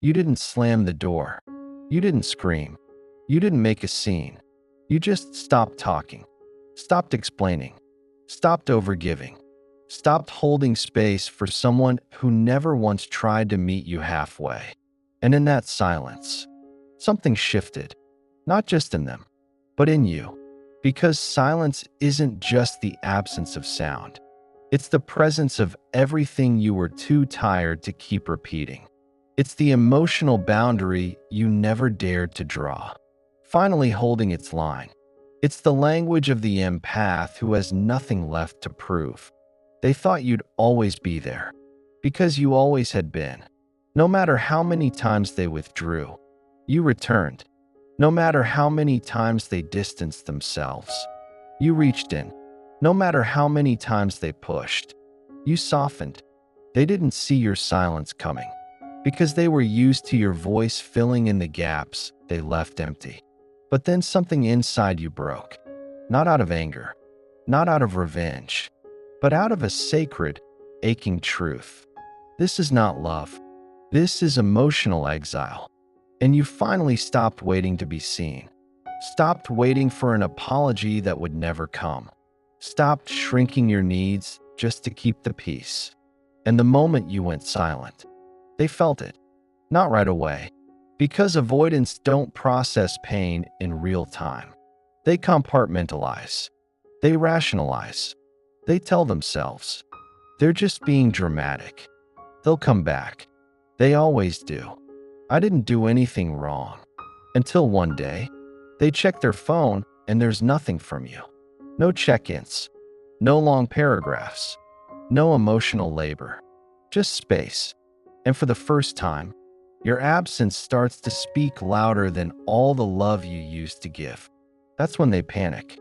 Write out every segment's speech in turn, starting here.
You didn't slam the door. You didn't scream. You didn't make a scene. You just stopped talking, stopped explaining, stopped overgiving, stopped holding space for someone who never once tried to meet you halfway. And in that silence, something shifted, not just in them, but in you. Because silence isn't just the absence of sound. It's the presence of everything you were too tired to keep repeating. It's the emotional boundary you never dared to draw, finally holding its line. It's the language of the empath who has nothing left to prove. They thought you'd always be there, because you always had been. No matter how many times they withdrew, you returned. No matter how many times they distanced themselves, you reached in. No matter how many times they pushed, you softened. They didn't see your silence coming, because they were used to your voice filling in the gaps they left empty. But then something inside you broke, not out of anger, not out of revenge, but out of a sacred, aching truth. This is not love. This is emotional exile. And you finally stopped waiting to be seen, stopped waiting for an apology that would never come, stopped shrinking your needs just to keep the peace. And the moment you went silent, they felt it. Not right away, because avoidants don't process pain in real time. They compartmentalize. They rationalize. They tell themselves, they're just being dramatic. They'll come back. They always do. I didn't do anything wrong. Until one day, they check their phone and there's nothing from you. No check-ins, no long paragraphs, no emotional labor, just space. And for the first time, your absence starts to speak louder than all the love you used to give. That's when they panic,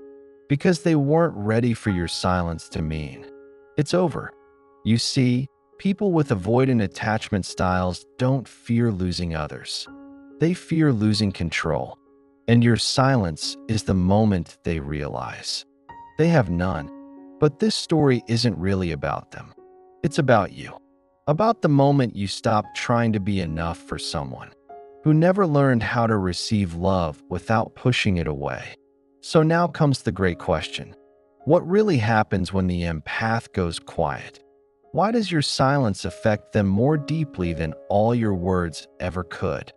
because they weren't ready for your silence to mean it's over. You see, people with avoidant attachment styles don't fear losing others. They fear losing control. And your silence is the moment they realize they have none. But this story isn't really about them. It's about you. About the moment you stopped trying to be enough for someone who never learned how to receive love without pushing it away. So now comes the great question. What really happens when the empath goes quiet? Why does your silence affect them more deeply than all your words ever could?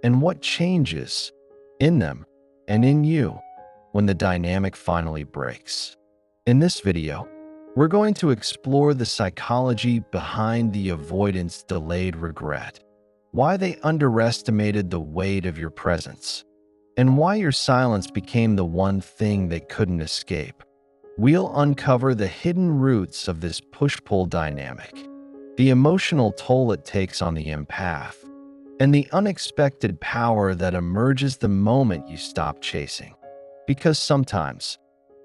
And what changes in them and in you when the dynamic finally breaks? In this video, we're going to explore the psychology behind the avoidance delayed regret, why they underestimated the weight of your presence, and why your silence became the one thing they couldn't escape. We'll uncover the hidden roots of this push-pull dynamic, the emotional toll it takes on the empath, and the unexpected power that emerges the moment you stop chasing. Because sometimes,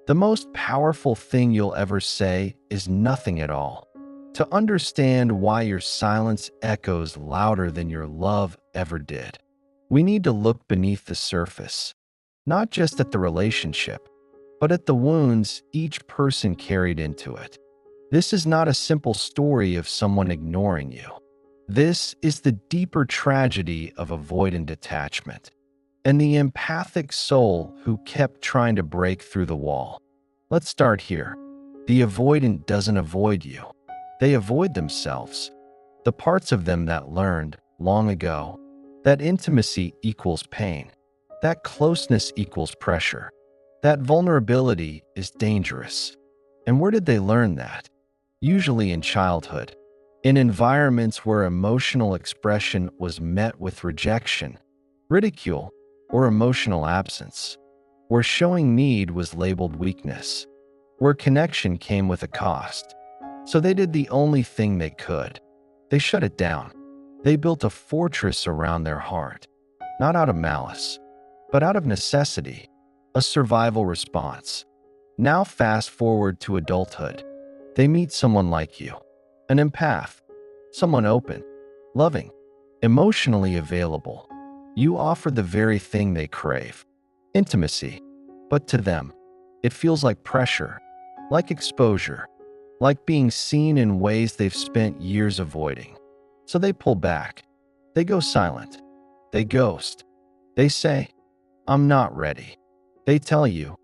the most powerful thing you'll ever say is nothing at all. To understand why your silence echoes louder than your love ever did, we need to look beneath the surface, not just at the relationship, but at the wounds each person carried into it. This is not a simple story of someone ignoring you. This is the deeper tragedy of avoidant attachment and the empathic soul who kept trying to break through the wall. Let's start here. The avoidant doesn't avoid you. They avoid themselves, the parts of them that learned long ago that intimacy equals pain, that closeness equals pressure, that vulnerability is dangerous. And where did they learn that? Usually in childhood, in environments where emotional expression was met with rejection, ridicule, or emotional absence, where showing need was labeled weakness, where connection came with a cost. So they did the only thing they could. They shut it down. They built a fortress around their heart, not out of malice, but out of necessity, a survival response. Now fast forward to adulthood. They meet someone like you, an empath, someone open, loving, emotionally available. You offer the very thing they crave, intimacy. But to them, it feels like pressure, like exposure, like being seen in ways they've spent years avoiding. So they pull back. They go silent. They ghost. They say, "I'm not ready." They tell you,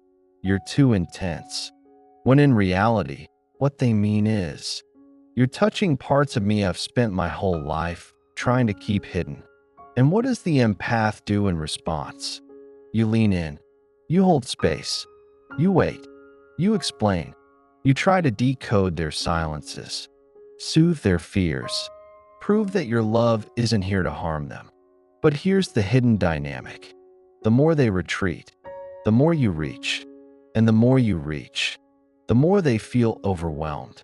"You're too intense." When in reality, what they mean is, "You're touching parts of me I've spent my whole life trying to keep hidden." And what does the empath do in response? You lean in. You hold space. You wait. You explain. You try to decode their silences, soothe their fears, prove that your love isn't here to harm them. But here's the hidden dynamic. The more they retreat, the more you reach. And the more you reach, the more they feel overwhelmed.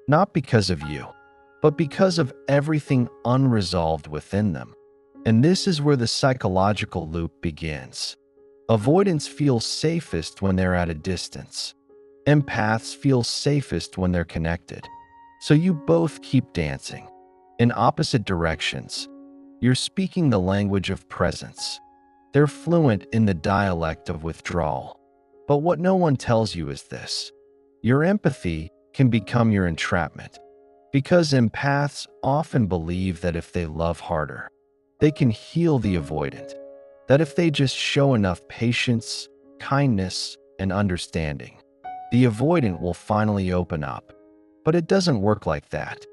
Not because of you, but because of everything unresolved within them. And this is where the psychological loop begins. Avoidants feel safest when they're at a distance. Empaths feel safest when they're connected. So you both keep dancing in opposite directions. You're speaking the language of presence. They're fluent in the dialect of withdrawal. But what no one tells you is this: your empathy can become your entrapment. Because empaths often believe that if they love harder, they can heal the avoidant. That if they just show enough patience, kindness, and understanding, the avoidant will finally open up. But it doesn't work like that.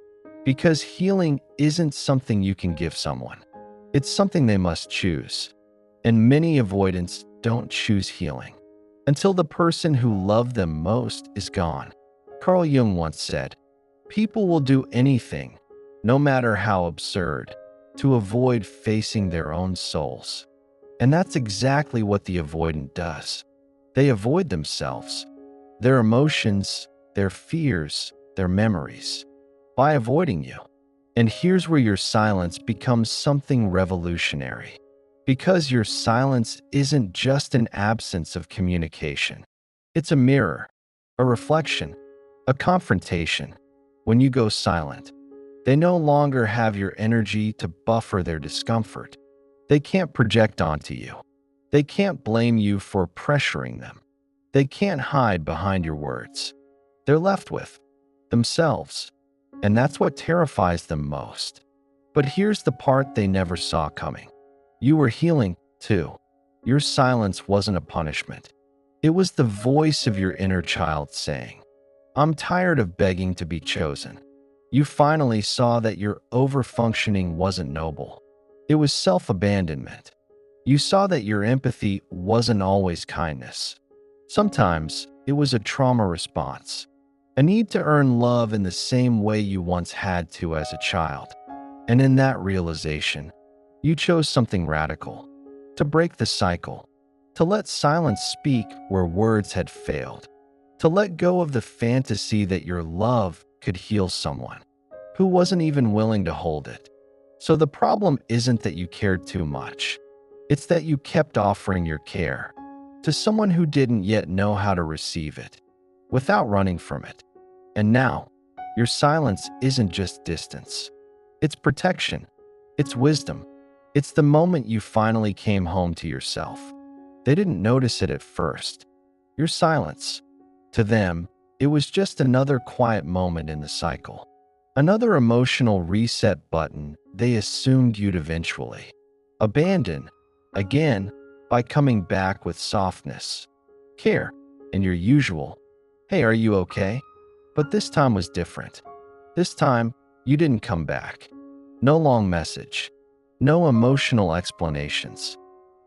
Because healing isn't something you can give someone. It's something they must choose. And many avoidants don't choose healing until the person who loved them most is gone. Carl Jung once said, "People will do anything, no matter how absurd, to avoid facing their own souls." And that's exactly what the avoidant does. They avoid themselves, their emotions, their fears, their memories, by avoiding you. And here's where your silence becomes something revolutionary. Because your silence isn't just an absence of communication. It's a mirror, a reflection, a confrontation. When you go silent, they no longer have your energy to buffer their discomfort. They can't project onto you. They can't blame you for pressuring them. They can't hide behind your words. They're left with themselves. And that's what terrifies them most. But here's the part they never saw coming. You were healing, too. Your silence wasn't a punishment. It was the voice of your inner child saying, "I'm tired of begging to be chosen." You finally saw that your overfunctioning wasn't noble. It was self-abandonment. You saw that your empathy wasn't always kindness. Sometimes it was a trauma response, a need to earn love in the same way you once had to as a child. And in that realization, you chose something radical, to break the cycle, to let silence speak where words had failed, to let go of the fantasy that your love could heal someone who wasn't even willing to hold it. So the problem isn't that you cared too much. It's that you kept offering your care to someone who didn't yet know how to receive it, without running from it. And now, your silence isn't just distance. It's protection. It's wisdom. It's the moment you finally came home to yourself. They didn't notice it at first. Your silence, to them, it was just another quiet moment in the cycle. Another emotional reset button they assumed you'd eventually abandon, again, by coming back with softness, care, and your usual, "Hey, are you okay?" But this time was different. This time, you didn't come back. No long message. No emotional explanations.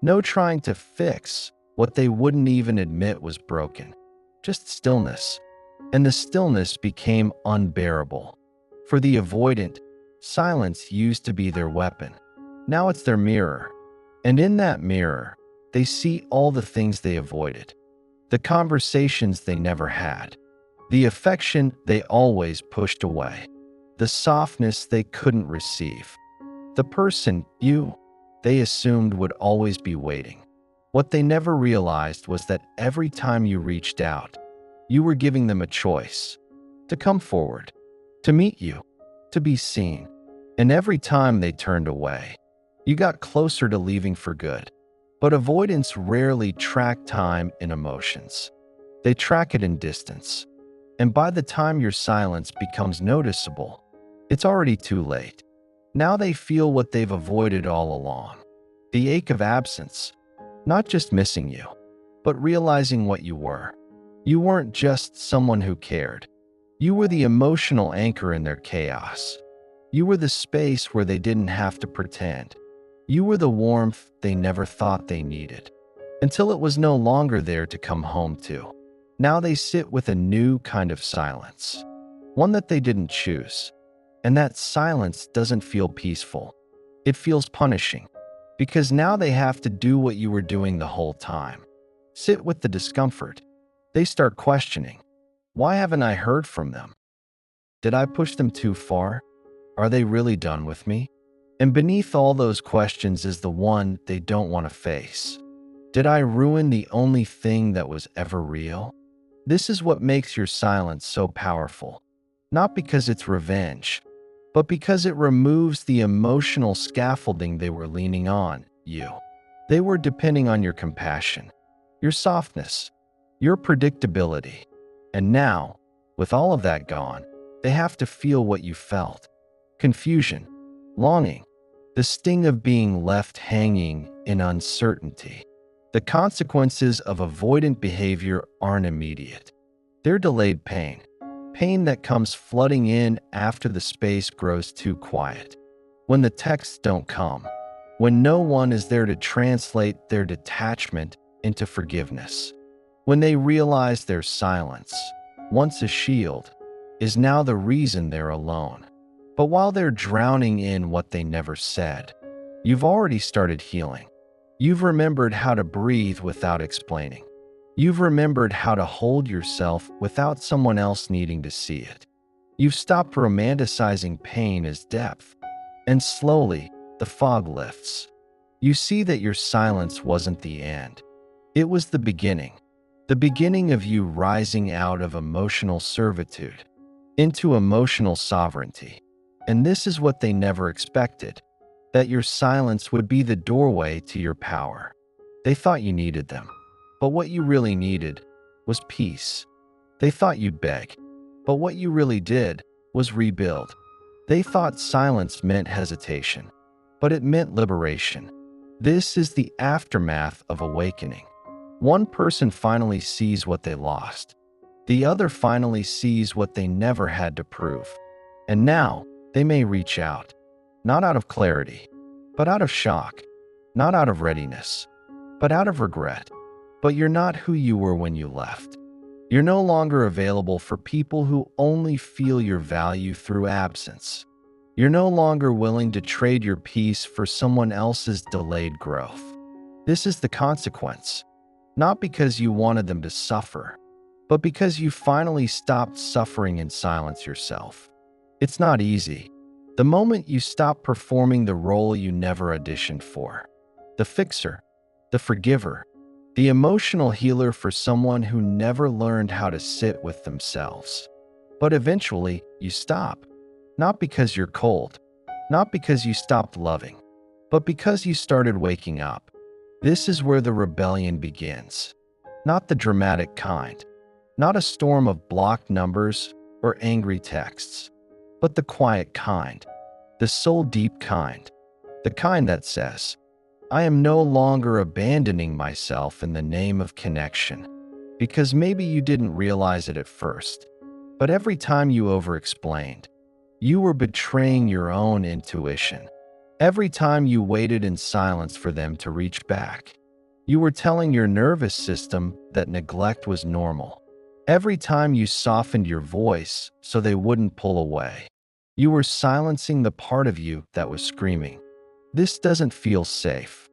No trying to fix what they wouldn't even admit was broken. Just stillness. And the stillness became unbearable. For the avoidant, silence used to be their weapon. Now it's their mirror. And in that mirror, they see all the things they avoided. The conversations they never had. The affection they always pushed away. The softness they couldn't receive. The person, you, they assumed would always be waiting. What they never realized was that every time you reached out, you were giving them a choice. To come forward. To meet you. To be seen. And every time they turned away, you got closer to leaving for good. But avoidants rarely track time in emotions. They track it in distance. And by the time your silence becomes noticeable, it's already too late. Now they feel what they've avoided all along. The ache of absence, not just missing you, but realizing what you were. You weren't just someone who cared. You were the emotional anchor in their chaos. You were the space where they didn't have to pretend. You were the warmth they never thought they needed, until it was no longer there to come home to. Now they sit with a new kind of silence, one that they didn't choose. And that silence doesn't feel peaceful. It feels punishing, because now they have to do what you were doing the whole time. Sit with the discomfort. They start questioning, why haven't I heard from them? Did I push them too far? Are they really done with me? And beneath all those questions is the one they don't want to face. Did I ruin the only thing that was ever real? This is what makes your silence so powerful. Not because it's revenge, but because it removes the emotional scaffolding they were leaning on, you. They were depending on your compassion, your softness, your predictability. And now, with all of that gone, they have to feel what you felt. Confusion, longing, the sting of being left hanging in uncertainty. The consequences of avoidant behavior aren't immediate. They're delayed pain. Pain that comes flooding in after the space grows too quiet. When the texts don't come. When no one is there to translate their detachment into forgiveness. When they realize their silence, once a shield, is now the reason they're alone. But while they're drowning in what they never said, you've already started healing. You've remembered how to breathe without explaining. You've remembered how to hold yourself without someone else needing to see it. You've stopped romanticizing pain as depth. And slowly, the fog lifts. You see that your silence wasn't the end. It was the beginning. The beginning of you rising out of emotional servitude into emotional sovereignty. And this is what they never expected, that your silence would be the doorway to your power. They thought you needed them. But what you really needed was peace. They thought you'd beg, but what you really did was rebuild. They thought silence meant hesitation, but it meant liberation. This is the aftermath of awakening. One person finally sees what they lost. The other finally sees what they never had to prove. And now they may reach out, not out of clarity, but out of shock, not out of readiness, but out of regret. But you're not who you were when you left. You're no longer available for people who only feel your value through absence. You're no longer willing to trade your peace for someone else's delayed growth. This is the consequence, not because you wanted them to suffer, but because you finally stopped suffering in silence yourself. It's not easy. The moment you stop performing the role you never auditioned for, the fixer, the forgiver, the emotional healer for someone who never learned how to sit with themselves. But eventually, you stop. Not because you're cold, not because you stopped loving, but because you started waking up. This is where the rebellion begins. Not the dramatic kind, not a storm of blocked numbers or angry texts, but the quiet kind, the soul-deep kind, the kind that says, I am no longer abandoning myself in the name of connection, because maybe you didn't realize it at first, but every time you over-explained, you were betraying your own intuition. Every time you waited in silence for them to reach back, you were telling your nervous system that neglect was normal. Every time you softened your voice so they wouldn't pull away, you were silencing the part of you that was screaming, this doesn't feel safe.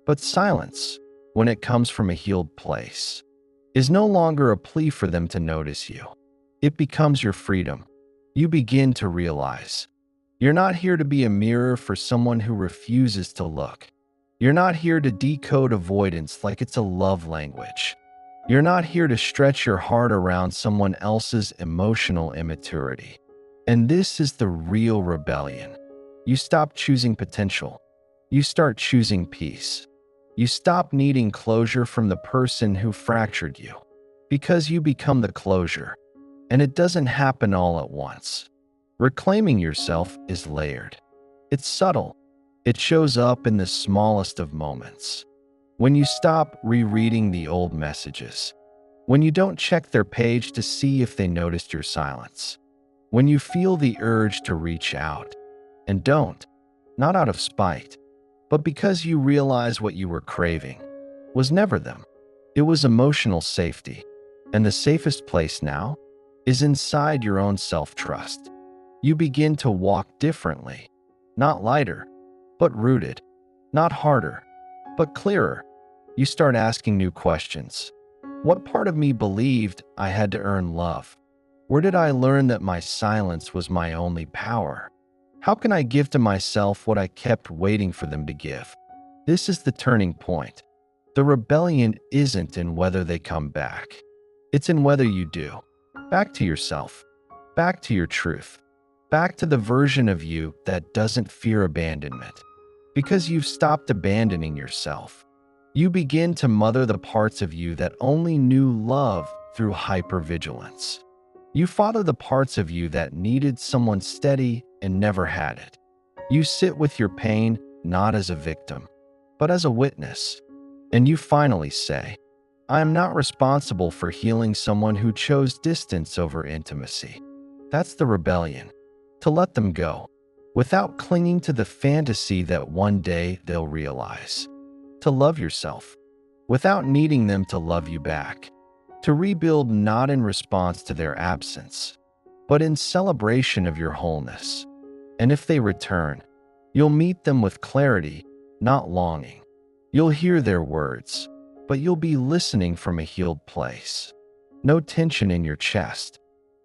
But silence, when it comes from a healed place, is no longer a plea for them to notice you. It becomes your freedom. You begin to realize you're not here to be a mirror for someone who refuses to look. You're not here to decode avoidance like it's a love language. You're not here to stretch your heart around someone else's emotional immaturity. And this is the real rebellion. You stop choosing potential. You start choosing peace. You stop needing closure from the person who fractured you, because you become the closure. And it doesn't happen all at once. Reclaiming yourself is layered. It's subtle. It shows up in the smallest of moments. When you stop rereading the old messages. When you don't check their page to see if they noticed your silence. When you feel the urge to reach out. And don't. Not out of spite, but because you realize what you were craving was never them. It was emotional safety. And the safest place now is inside your own self-trust. You begin to walk differently, not lighter, but rooted, not harder, but clearer. You start asking new questions. What part of me believed I had to earn love? Where did I learn that my silence was my only power? How can I give to myself what I kept waiting for them to give? This is the turning point. The rebellion isn't in whether they come back. It's in whether you do. Back to yourself. Back to your truth. Back to the version of you that doesn't fear abandonment. Because you've stopped abandoning yourself. You begin to mother the parts of you that only knew love through hypervigilance. You father the parts of you that needed someone steady and never had it. You sit with your pain not as a victim, but as a witness. And you finally say, I am not responsible for healing someone who chose distance over intimacy. That's the rebellion. To let them go, without clinging to the fantasy that one day they'll realize. To love yourself, without needing them to love you back. To rebuild not in response to their absence, but in celebration of your wholeness. And if they return, you'll meet them with clarity, not longing. You'll hear their words, but you'll be listening from a healed place. No tension in your chest,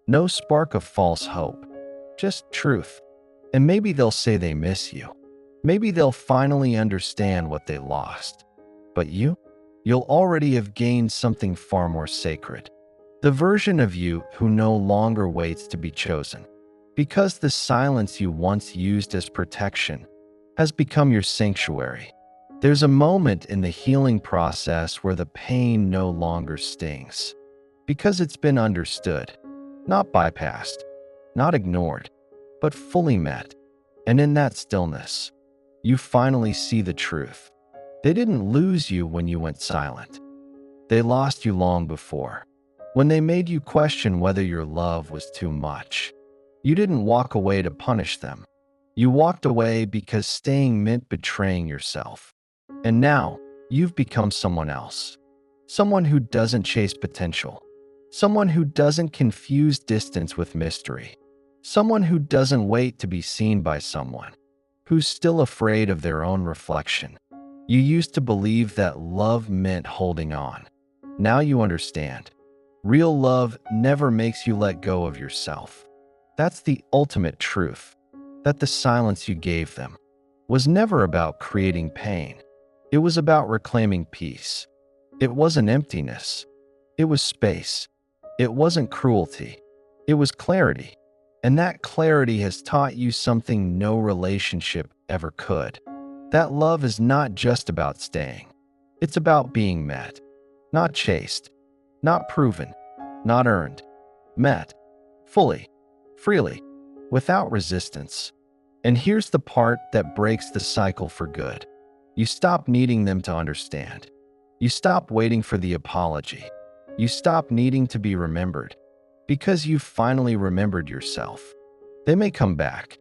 no spark of false hope, just truth. And maybe they'll say they miss you. Maybe they'll finally understand what they lost. But you'll already have gained something far more sacred. The version of you who no longer waits to be chosen. Because the silence you once used as protection has become your sanctuary. There's a moment in the healing process where the pain no longer stings. Because it's been understood, not bypassed, not ignored, but fully met. And in that stillness, you finally see the truth. They didn't lose you when you went silent. They lost you long before, when they made you question whether your love was too much. You didn't walk away to punish them. You walked away because staying meant betraying yourself. And now, you've become someone else. Someone who doesn't chase potential. Someone who doesn't confuse distance with mystery. Someone who doesn't wait to be seen by someone. Who's still afraid of their own reflection. You used to believe that love meant holding on. Now you understand. Real love never makes you let go of yourself. That's the ultimate truth. That the silence you gave them was never about creating pain. It was about reclaiming peace. It wasn't emptiness. It was space. It wasn't cruelty. It was clarity. And that clarity has taught you something no relationship ever could. That love is not just about staying. It's about being met. Not chased. Not proven. Not earned. Met. Fully. Freely. Without resistance. And here's the part that breaks the cycle for good. You stop needing them to understand. You stop waiting for the apology. You stop needing to be remembered. Because you've finally remembered yourself. They may come back.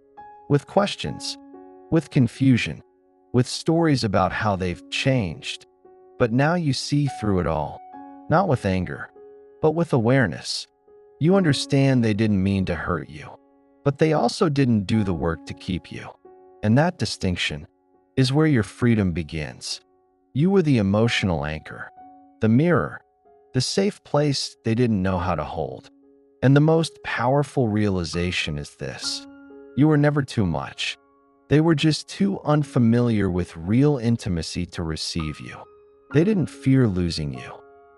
With questions. With confusion. With stories about how they've changed. But now you see through it all. Not with anger, but with awareness. You understand they didn't mean to hurt you. But they also didn't do the work to keep you. And that distinction is where your freedom begins. You were the emotional anchor. The mirror. The safe place they didn't know how to hold. And the most powerful realization is this. You were never too much. They were just too unfamiliar with real intimacy to receive you. They didn't fear losing you.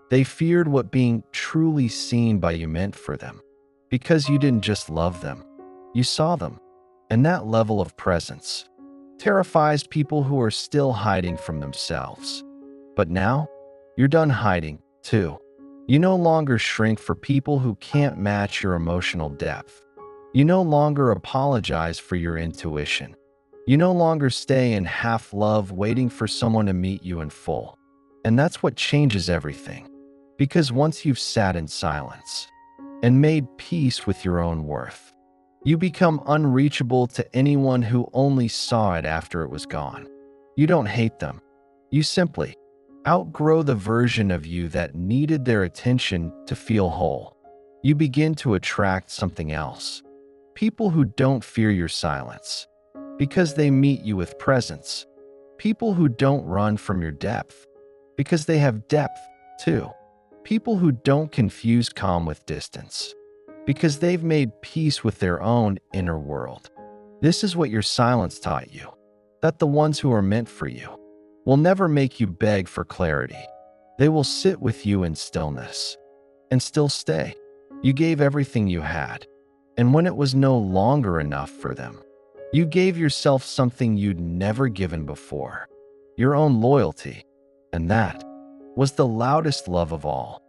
They feared what being truly seen by you meant for them. Because you didn't just love them. You saw them. And that level of presence terrifies people who are still hiding from themselves. But now, you're done hiding, too. You no longer shrink for people who can't match your emotional depth. You no longer apologize for your intuition. You no longer stay in half love waiting for someone to meet you in full. And that's what changes everything. Because once you've sat in silence and made peace with your own worth, you become unreachable to anyone who only saw it after it was gone. You don't hate them. You simply outgrow the version of you that needed their attention to feel whole. You begin to attract something else. People who don't fear your silence because they meet you with presence. People who don't run from your depth because they have depth too. People who don't confuse calm with distance because they've made peace with their own inner world. This is what your silence taught you, that the ones who are meant for you will never make you beg for clarity. They will sit with you in stillness and still stay. You gave everything you had, and when it was no longer enough for them, you gave yourself something you'd never given before, your own loyalty, and that was the loudest love of all.